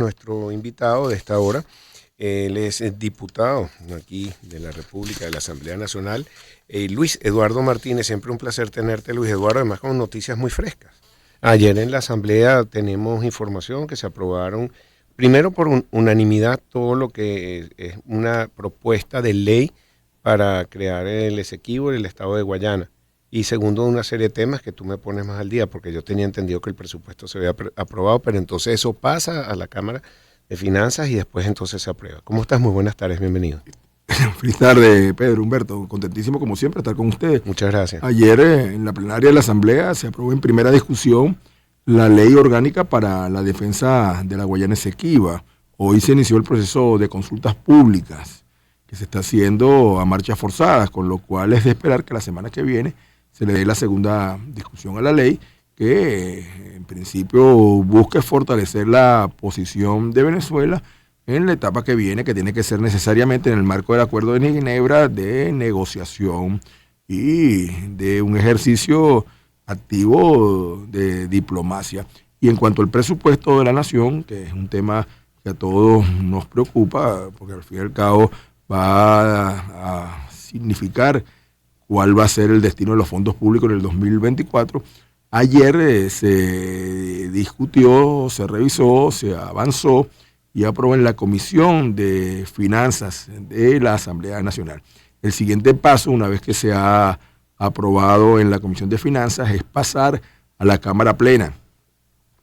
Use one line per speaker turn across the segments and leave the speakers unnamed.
Nuestro invitado de esta hora, él es diputado aquí de la República, de la Asamblea Nacional, Luis Eduardo Martínez. Siempre un placer tenerte, Luis Eduardo, además con noticias muy frescas. Ayer en la Asamblea tenemos información que se aprobaron, primero por unanimidad, todo lo que es una propuesta de ley para crear el Esequibo en el estado de Guayana. Y segundo, una serie de temas que tú me pones más al día, porque yo tenía entendido que el presupuesto se había aprobado, pero entonces eso pasa a la Cámara de Finanzas y después entonces se aprueba. ¿Cómo estás? Muy buenas tardes, bienvenido.
Feliz tarde, Pedro, Humberto, contentísimo como siempre estar con ustedes.
Muchas gracias.
Ayer en la plenaria de la Asamblea se aprobó en primera discusión la ley orgánica para la defensa de la Guayana Esequiba. Hoy se inició el proceso de consultas públicas que se está haciendo a marchas forzadas, con lo cual es de esperar que la semana que viene se le dé la segunda discusión a la ley, que en principio busque fortalecer la posición de Venezuela en la etapa que viene, que tiene que ser necesariamente en el marco del Acuerdo de Ginebra de negociación y de un ejercicio activo de diplomacia. Y en cuanto al presupuesto de la nación, que es un tema que a todos nos preocupa, porque al fin y al cabo va a significar cuál va a ser el destino de los fondos públicos en el 2024. Ayer se discutió, se revisó, se avanzó y aprobó en la Comisión de Finanzas de la Asamblea Nacional. El siguiente paso, una vez que se ha aprobado en la Comisión de Finanzas, es pasar a la Cámara Plena.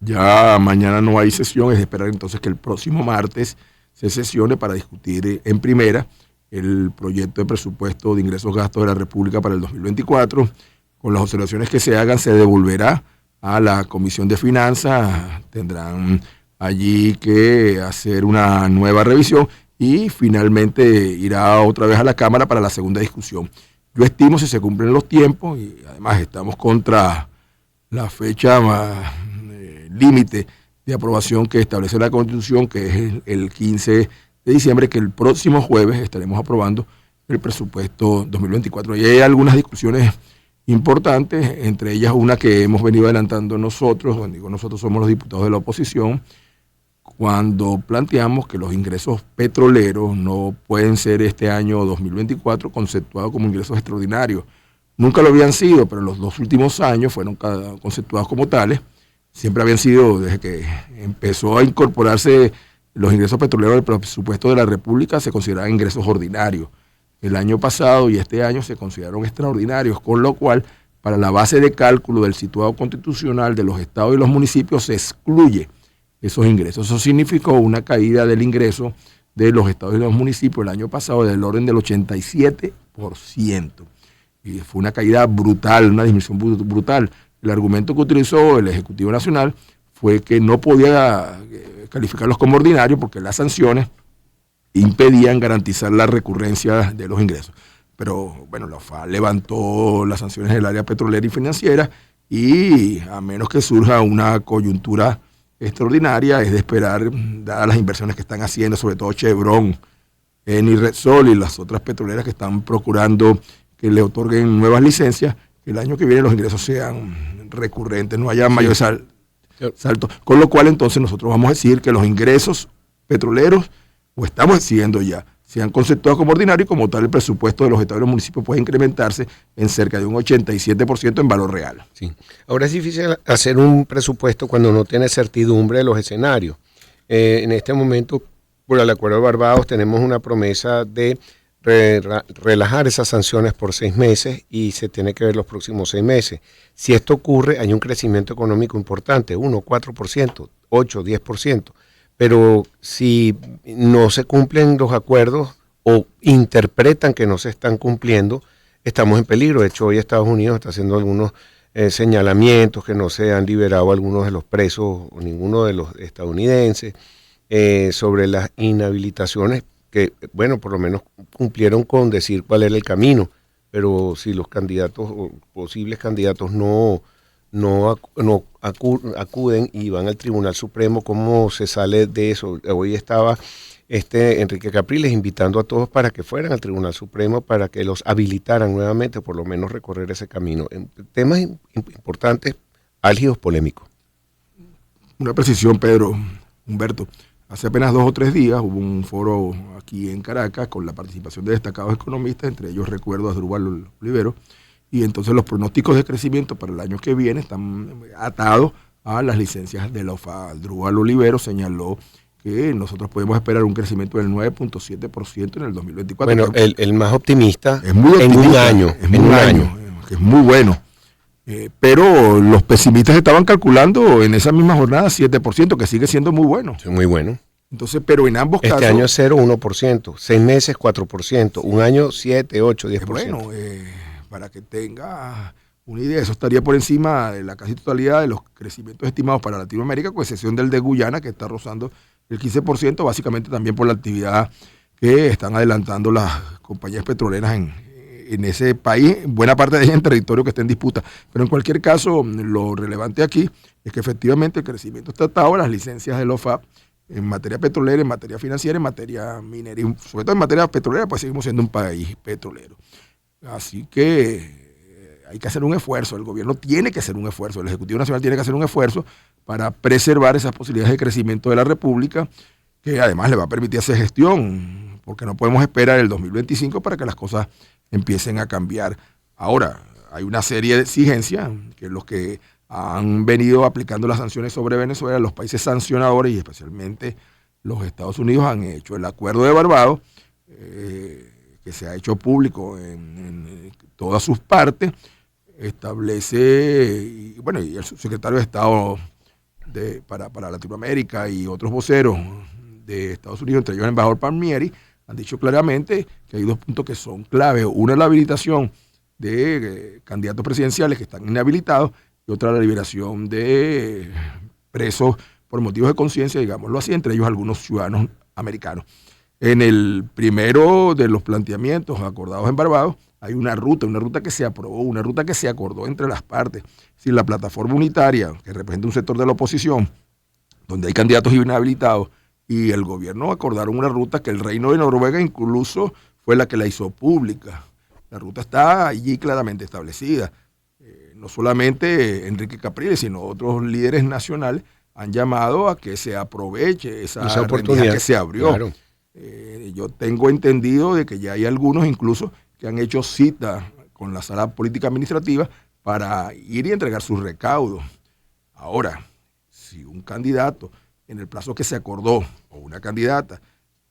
Ya mañana no hay sesión, es de esperar entonces que el próximo martes se sesione para discutir en primera el proyecto de presupuesto de ingresos gastos de la República para el 2024. Con las observaciones que se hagan, se devolverá a la Comisión de Finanzas. Tendrán allí que hacer una nueva revisión y finalmente irá otra vez a la Cámara para la segunda discusión. Yo estimo, si se cumplen los tiempos, y además estamos contra la fecha límite de aprobación que establece la Constitución, que es el 15 de diciembre, que el próximo jueves estaremos aprobando el presupuesto 2024. Y hay algunas discusiones importantes, entre ellas una que hemos venido adelantando nosotros, cuando digo nosotros somos los diputados de la oposición, cuando planteamos que los ingresos petroleros no pueden ser este año 2024 conceptuados como ingresos extraordinarios. Nunca lo habían sido, pero en los 2 últimos años fueron conceptuados como tales. Siempre habían sido, desde que empezó a incorporarse los ingresos petroleros del presupuesto de la República, se consideraban ingresos ordinarios. El año pasado y este año se consideraron extraordinarios, con lo cual, para la base de cálculo del situado constitucional de los estados y los municipios, se excluye esos ingresos. Eso significó una caída del ingreso de los estados y los municipios el año pasado del orden del 87%. Y fue una caída brutal, una disminución brutal. El argumento que utilizó el Ejecutivo Nacional fue que no podía calificarlos como ordinarios porque las sanciones impedían garantizar la recurrencia de los ingresos. Pero bueno, la FA levantó las sanciones en el área petrolera y financiera y a menos que surja una coyuntura extraordinaria, es de esperar, dadas las inversiones que están haciendo, sobre todo Chevron, Eni, Repsol y las otras petroleras que están procurando que le otorguen nuevas licencias, que el año que viene los ingresos sean recurrentes, no haya mayor salto. Con lo cual entonces nosotros vamos a decir que los ingresos petroleros, o estamos exigiendo ya, sean conceptuados como ordinarios y como tal el presupuesto de los estados y los municipios puede incrementarse en cerca de un 87% en valor real.
Sí. Ahora es difícil hacer un presupuesto cuando no tiene certidumbre de los escenarios. En este momento, por el Acuerdo de Barbados, tenemos una promesa de relajar esas sanciones por 6 meses y se tiene que ver los próximos 6 meses. Si esto ocurre, hay un crecimiento económico importante, 1, 4%, 8, 10%. Pero si no se cumplen los acuerdos o interpretan que no se están cumpliendo, estamos en peligro. De hecho, hoy Estados Unidos está haciendo algunos señalamientos que no se han liberado algunos de los presos o ninguno de los estadounidenses sobre las inhabilitaciones que, bueno, por lo menos cumplieron con decir cuál era el camino, pero si los candidatos o posibles candidatos no acuden y van al Tribunal Supremo, ¿cómo se sale de eso? Hoy estaba Enrique Capriles invitando a todos para que fueran al Tribunal Supremo para que los habilitaran nuevamente, por lo menos recorrer ese camino. Temas importantes, álgidos, polémicos.
Una precisión, Pedro, Humberto. hace apenas 2 o 3 días hubo un foro aquí en Caracas con la participación de destacados economistas, entre ellos recuerdo a Asdrúbal Olivero, y entonces los pronósticos de crecimiento para el año que viene están atados a las licencias de la OFAC. Asdrúbal Olivero señaló que nosotros podemos esperar un crecimiento del 9.7% en el 2024.
Bueno, el más optimista,
es muy optimista
en un año.
En un año, que es muy bueno. Pero los pesimistas estaban calculando en esa misma jornada 7%, que sigue siendo muy bueno.
Sí, muy bueno.
Entonces, pero en ambos casos...
Este año es 0,1%, 6 meses 4%, un año 7, 8, 10%.
Bueno, para que tenga una idea, eso estaría por encima de la casi totalidad de los crecimientos estimados para Latinoamérica, con excepción del de Guyana, que está rozando el 15%, básicamente también por la actividad que están adelantando las compañías petroleras en ese país, buena parte de ellas en territorio que está en disputa. Pero en cualquier caso, lo relevante aquí es que efectivamente el crecimiento está atado a las licencias del OFAC en materia petrolera, en materia financiera, en materia minera, y sobre todo en materia petrolera, pues seguimos siendo un país petrolero. Así que hay que hacer un esfuerzo, el gobierno tiene que hacer un esfuerzo, el Ejecutivo Nacional tiene que hacer un esfuerzo para preservar esas posibilidades de crecimiento de la República, que además le va a permitir hacer gestión, porque no podemos esperar el 2025 para que las cosas empiecen a cambiar. Ahora, hay una serie de exigencias que los que han venido aplicando las sanciones sobre Venezuela, los países sancionadores y especialmente los Estados Unidos han hecho. El acuerdo de Barbados, que se ha hecho público en todas sus partes, establece, y el subsecretario de Estado para Latinoamérica y otros voceros de Estados Unidos, entre ellos el embajador Palmieri, han dicho claramente que hay 2 puntos que son claves. Una es la habilitación de candidatos presidenciales que están inhabilitados y otra la liberación de presos por motivos de conciencia, digámoslo así, entre ellos algunos ciudadanos americanos. En el primero de los planteamientos acordados en Barbados hay una ruta que se aprobó, una ruta que se acordó entre las partes. Es decir, la plataforma unitaria, que representa un sector de la oposición, donde hay candidatos inhabilitados, y el gobierno acordaron una ruta que el Reino de Noruega incluso fue la que la hizo pública. La ruta está allí claramente establecida. No solamente Enrique Capriles, sino otros líderes nacionales han llamado a que se aproveche esa oportunidad que se abrió. Claro. Yo tengo entendido de que ya hay algunos incluso que han hecho cita con la Sala Política Administrativa para ir y entregar sus recaudos. Ahora, si un candidato en el plazo que se acordó, o una candidata,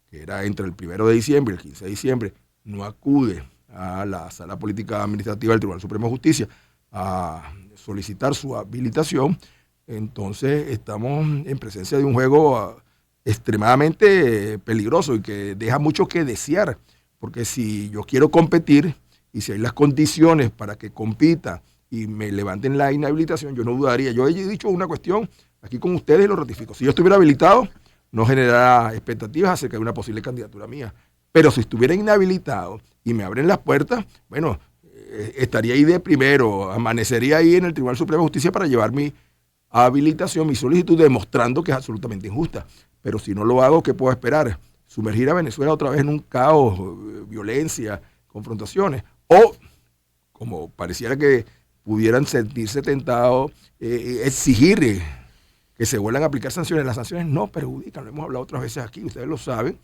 que era entre el 1 de diciembre y el 15 de diciembre, no acude a la Sala Política Administrativa del Tribunal Supremo de Justicia a solicitar su habilitación, entonces estamos en presencia de un juego extremadamente peligroso y que deja mucho que desear, porque si yo quiero competir y si hay las condiciones para que compita y me levanten la inhabilitación, yo no dudaría. Yo he dicho una cuestión aquí con ustedes y lo ratifico. Si yo estuviera habilitado, no generará expectativas acerca de una posible candidatura mía. Pero si estuviera inhabilitado y me abren las puertas, bueno, estaría ahí de primero, amanecería ahí en el Tribunal Supremo de Justicia para llevar mi habilitación, mi solicitud, demostrando que es absolutamente injusta. Pero si no lo hago, ¿qué puedo esperar? Sumergir a Venezuela otra vez en un caos, violencia, confrontaciones. O, como pareciera que pudieran sentirse tentados, exigir que se vuelvan a aplicar sanciones. Las sanciones no perjudican, lo hemos hablado otras veces aquí, ustedes lo saben.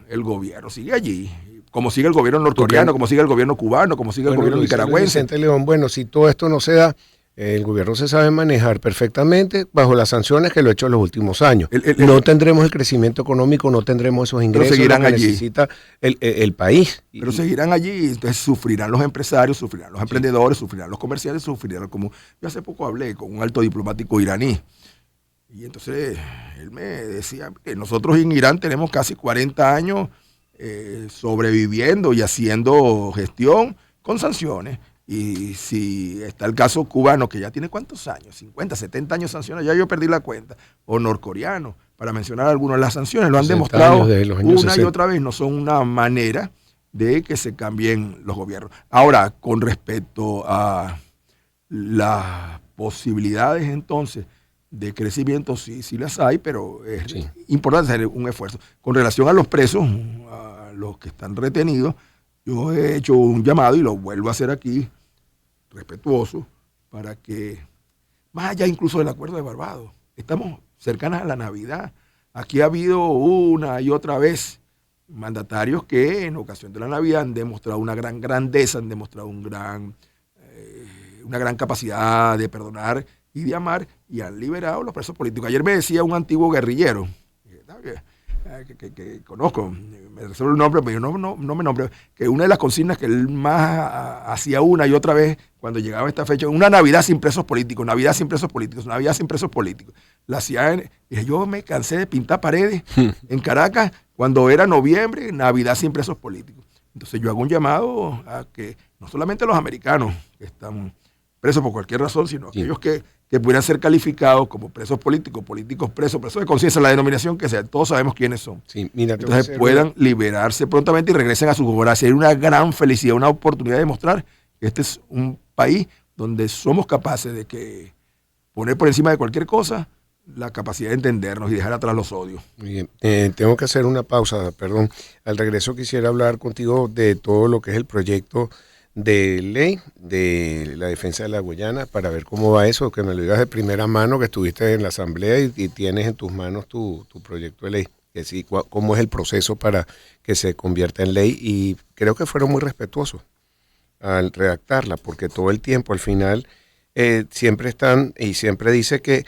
El gobierno sigue allí, como sigue el gobierno norcoreano, como sigue el gobierno cubano, como sigue el gobierno nicaragüense.
Vicente León, bueno, si todo esto no se da, el gobierno se sabe manejar perfectamente bajo las sanciones que lo ha hecho en los últimos años. No tendremos el crecimiento económico, no tendremos esos ingresos que necesita el país.
Pero seguirán allí, entonces sufrirán los empresarios, sufrirán los emprendedores, sufrirán los comerciantes, sufrirán como... Yo hace poco hablé con un alto diplomático iraní, y entonces él me decía que nosotros en Irán tenemos casi 40 años sobreviviendo y haciendo gestión con sanciones. Y si está el caso cubano, que ya tiene ¿cuántos años? 50, 70 años sanciones, ya yo perdí la cuenta. O norcoreano, para mencionar algunos. Las sanciones lo han demostrado una y otra vez, no son una manera de que se cambien los gobiernos. Ahora, con respecto a las posibilidades entonces de crecimiento, sí las hay, pero es importante hacer un esfuerzo. Con relación a los presos, a los que están retenidos, yo he hecho un llamado y lo vuelvo a hacer aquí, respetuoso, para que, más allá incluso del acuerdo de Barbados, estamos cercanas a la Navidad, Aquí ha habido una y otra vez mandatarios que en ocasión de la Navidad han demostrado una gran grandeza, han demostrado una gran capacidad de perdonar y de amar, y han liberado a los presos políticos. Ayer me decía un antiguo guerrillero, que conozco, me resuelve el nombre, pero no me nombre, que una de las consignas que él más hacía una y otra vez cuando llegaba esta fecha, una Navidad sin presos políticos, Navidad sin presos políticos, Navidad sin presos políticos. La hacía, dije, yo me cansé de pintar paredes en Caracas cuando era noviembre, Navidad sin presos políticos. Entonces yo hago un llamado a que no solamente los americanos que están presos por cualquier razón, sino aquellos que pudieran ser calificados como presos políticos, políticos presos de conciencia, la denominación que sea, todos sabemos quiénes son.
Sí, mira,
entonces puedan liberarse prontamente y regresen a sus hogares. Sería una gran felicidad, una oportunidad de demostrar que este es un país donde somos capaces de poner por encima de cualquier cosa la capacidad de entendernos y dejar atrás los odios.
Muy bien. Tengo que hacer una pausa, perdón. Al regreso quisiera hablar contigo de todo lo que es el proyecto de ley de la defensa de la Guayana, para ver cómo va eso, que me lo digas de primera mano, que estuviste en la asamblea y tienes en tus manos tu proyecto de ley, que sí, cómo es el proceso para que se convierta en ley, y creo que fueron muy respetuosos al redactarla, porque todo el tiempo al final siempre están, y siempre dice que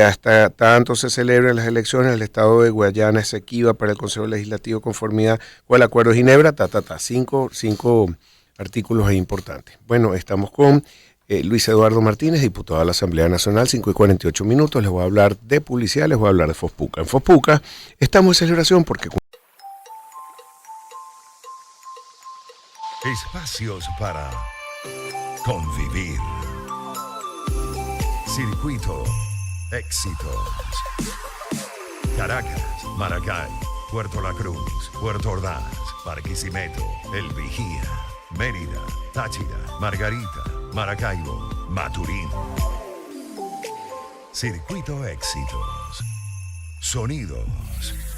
hasta tanto se celebran las elecciones, el Estado de Guayana es Esequiba para el Consejo Legislativo conformidad con el Acuerdo de Ginebra, cinco artículos importantes. Bueno, estamos con Luis Eduardo Martínez, diputado de la Asamblea Nacional, 5:48. Les voy a hablar de publicidad, les voy a hablar de Fospuca. En Fospuca estamos en celebración porque...
Espacios para convivir. Circuito Éxitos. Caracas, Maracay, Puerto La Cruz, Puerto Ordaz, Barquisimeto, El Vigía, Mérida, Táchira, Margarita, Maracaibo, Maturín. Circuito Éxitos. Sonidos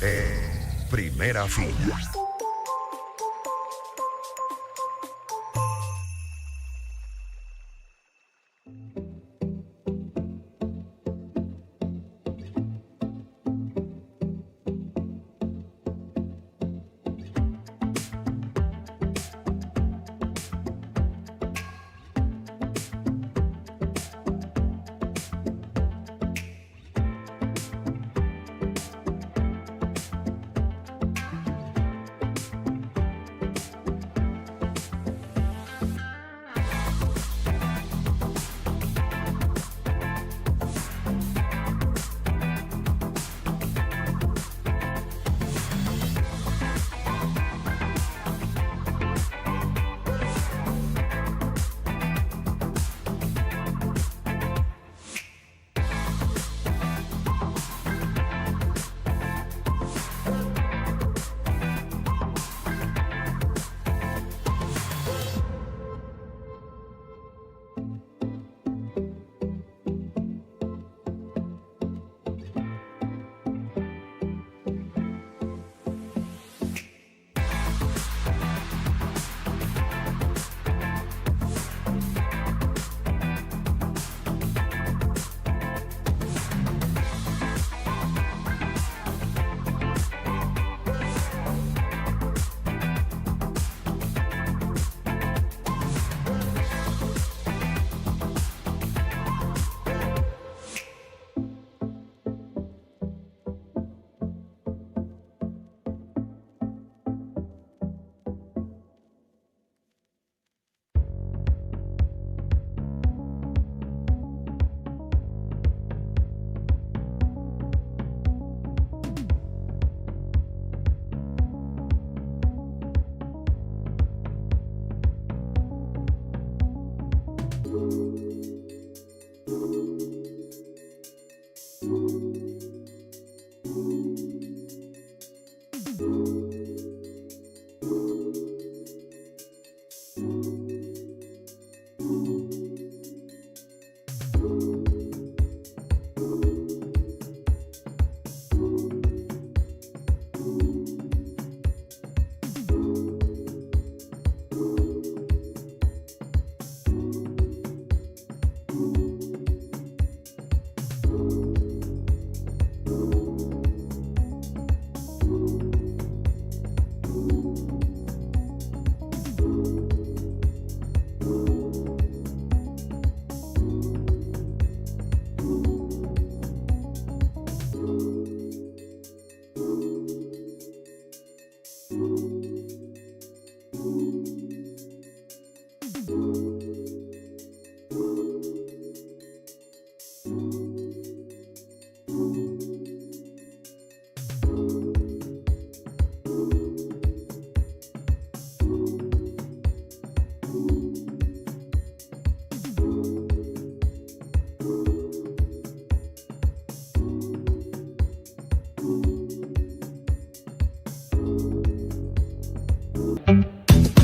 en primera fila.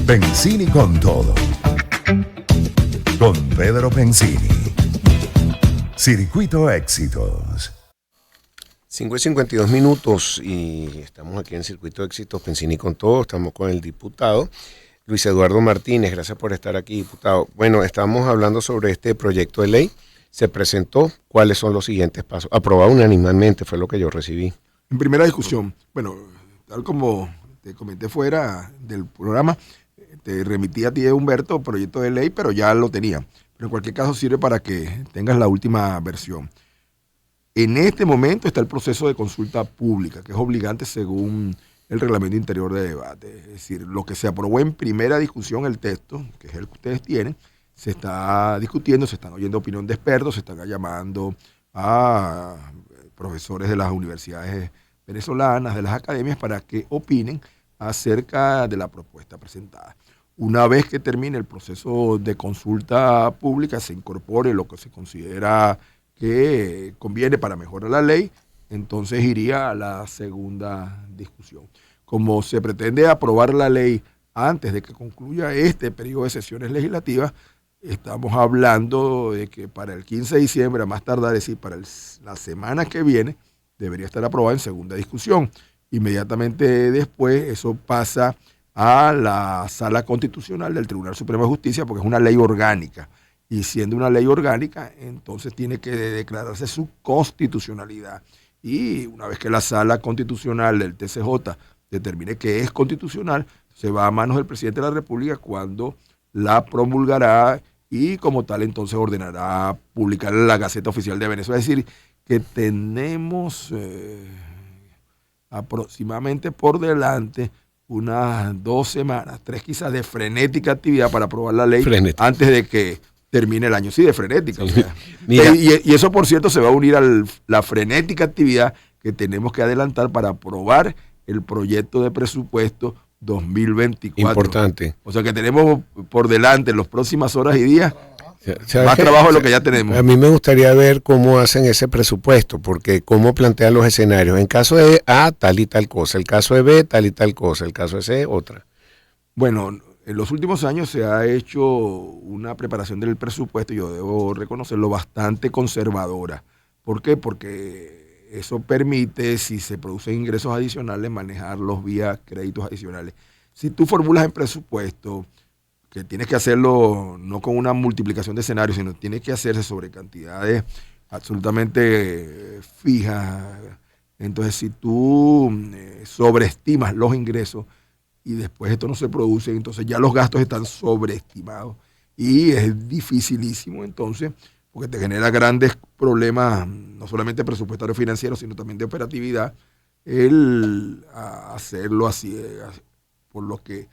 Pensini con todo. Con Pedro Pensini. Circuito Éxitos.
5:52 y estamos aquí en Circuito Éxitos, Pensini con todo. Estamos con el diputado Luis Eduardo Martínez. Gracias por estar aquí, diputado. Bueno, estamos hablando sobre este proyecto de ley. Se presentó. ¿Cuáles son los siguientes pasos? Aprobado unánimemente, fue lo que yo recibí.
En primera discusión, bueno, tal como te comenté fuera del programa, te remití a ti, Humberto, proyecto de ley, pero ya lo tenía. Pero en cualquier caso sirve para que tengas la última versión. En este momento está el proceso de consulta pública, que es obligante según el reglamento interior de debate. Es decir, lo que se aprobó en primera discusión, el texto, que es el que ustedes tienen, se está discutiendo, se están oyendo opinión de expertos, se están llamando a profesores de las universidades venezolanas, de las academias, para que opinen acerca de la propuesta presentada. Una vez que termine el proceso de consulta pública, se incorpore lo que se considera que conviene para mejorar la ley, entonces iría a la segunda discusión. Como se pretende aprobar la ley antes de que concluya este periodo de sesiones legislativas, estamos hablando de que para el 15 de diciembre, a más tardar, es decir, para la semana que viene, debería estar aprobada en segunda discusión. Inmediatamente después, eso pasa a la Sala Constitucional del Tribunal Supremo de Justicia, porque es una ley orgánica. Y siendo una ley orgánica, entonces tiene que declararse su constitucionalidad. Y una vez que la Sala Constitucional del TCJ determine que es constitucional, se va a manos del presidente de la República cuando la promulgará y como tal entonces ordenará publicar en la Gaceta Oficial de Venezuela. Es decir, que tenemos aproximadamente por delante unas 2 semanas, 3 quizás, de frenética actividad para aprobar la ley antes de que termine el año. Sí, de frenética. Sí. O sea, y eso, por cierto, se va a unir a la frenética actividad que tenemos que adelantar para aprobar el proyecto de presupuesto 2024.
Importante.
O sea que tenemos por delante en las próximas horas y días más trabajo de lo que ya tenemos.
A mí me gustaría ver cómo hacen ese presupuesto, porque cómo plantean los escenarios. En caso de A, tal y tal cosa. El caso de B, tal y tal cosa. El caso de C, otra.
Bueno, en los últimos años se ha hecho una preparación del presupuesto, yo debo reconocerlo, bastante conservadora. ¿Por qué? Porque eso permite, si se producen ingresos adicionales, manejarlos vía créditos adicionales. Si tú formulas en presupuesto, que tienes que hacerlo no con una multiplicación de escenarios, sino tienes que hacerse sobre cantidades absolutamente fijas. Entonces, si tú sobreestimas los ingresos y después esto no se produce, entonces ya los gastos están sobreestimados y es dificilísimo entonces, porque te genera grandes problemas, no solamente presupuestarios financieros, sino también de operatividad, el hacerlo así, por lo que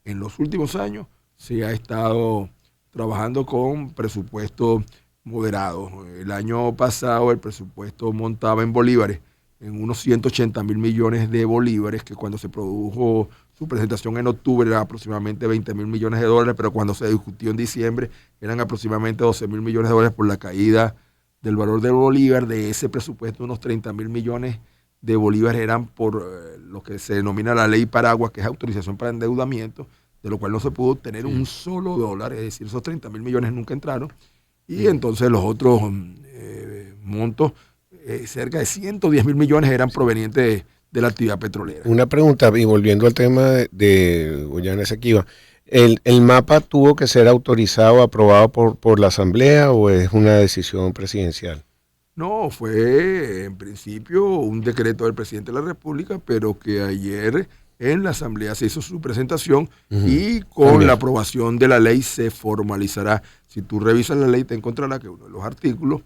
en los últimos años se ha estado trabajando con presupuestos moderados. El año pasado el presupuesto montaba en bolívares, en unos 180.000 millones de bolívares, que cuando se produjo su presentación en octubre era aproximadamente 20.000 millones de dólares, pero cuando se discutió en diciembre eran aproximadamente 12.000 millones de dólares por la caída del valor del bolívar. De ese presupuesto, unos 30.000 millones de bolívares eran por lo que se denomina la ley Paraguas, que es autorización para endeudamiento, de lo cual no se pudo obtener un solo dólar, es decir, esos 30.000 millones nunca entraron, y entonces los otros montos, cerca de 110.000 millones, eran provenientes de la actividad petrolera.
Una pregunta, y volviendo al tema de Guayana Esequiba, ¿el mapa tuvo que ser autorizado, aprobado por la Asamblea o es una decisión presidencial?
No, fue en principio un decreto del presidente de la República, pero que ayer en la Asamblea se hizo su presentación y con la aprobación de la ley se formalizará. Si tú revisas la ley, te encontrarás que uno de los artículos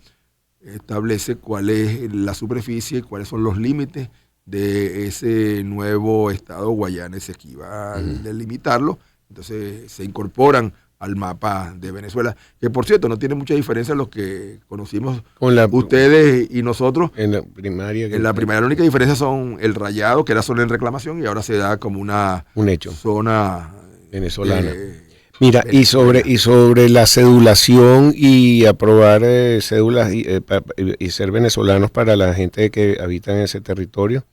establece cuál es la superficie y cuáles son los límites de ese nuevo estado Guayana Esequiba. Al delimitarlo, entonces se incorporan al mapa de Venezuela, que por cierto no tiene mucha diferencia en los que conocimos ustedes y nosotros.
En la primaria.
En la primaria la única diferencia son el rayado, que era solo en reclamación, y ahora se da como un
hecho.
Zona
venezolana. Mira, y sobre la cedulación y aprobar cédulas y ser venezolanos para la gente que habita en ese territorio.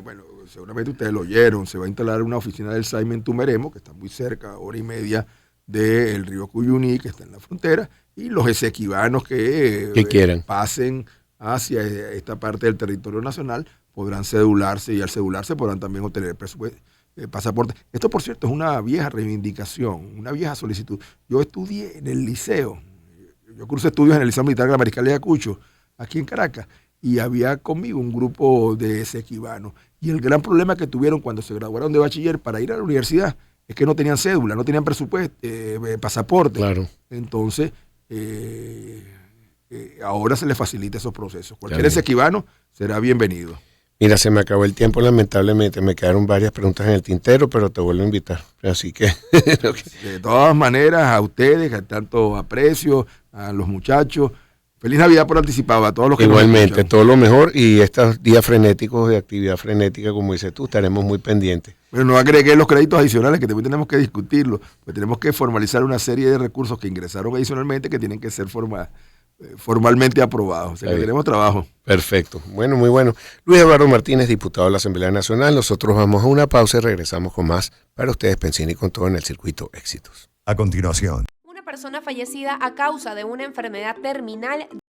Bueno, seguramente ustedes lo oyeron, se va a instalar una oficina del SAIME en Tumeremo, que está muy cerca, hora y media del río Cuyuní, que está en la frontera, y los esequibanos que
quieran
pasen hacia esta parte del territorio nacional podrán cedularse, y al cedularse podrán también obtener pasaporte. Esto, por cierto, es una vieja reivindicación, una vieja solicitud. Yo estudié en el liceo, yo cursé estudios en el Liceo Militar de la Mariscal de Ayacucho, aquí en Caracas, y había conmigo un grupo de esequibanos. Y el gran problema que tuvieron cuando se graduaron de bachiller para ir a la universidad es que no tenían cédula, no tenían presupuesto, pasaporte.
Claro.
Entonces, ahora se les facilita esos procesos. Cualquier esequibano será bienvenido.
Mira, se me acabó el tiempo, lamentablemente. Me quedaron varias preguntas en el tintero, pero te vuelvo a invitar. Así que...
De todas maneras, a ustedes, que tanto aprecio, a los muchachos, feliz Navidad por anticipado, a todos los que
igualmente, todo lo mejor, y estos días frenéticos de actividad frenética, como dices tú, estaremos muy pendientes.
Pero no agregué los créditos adicionales, que también tenemos que discutirlo, pues tenemos que formalizar una serie de recursos que ingresaron adicionalmente que tienen que ser formalmente aprobados. O sea, que tenemos trabajo.
Perfecto. Bueno, muy bueno. Luis Eduardo Martínez, diputado de la Asamblea Nacional. Nosotros vamos a una pausa y regresamos con más para ustedes, Pensini, con todo en el circuito Éxitos.
A continuación.
Una persona fallecida a causa de una enfermedad terminal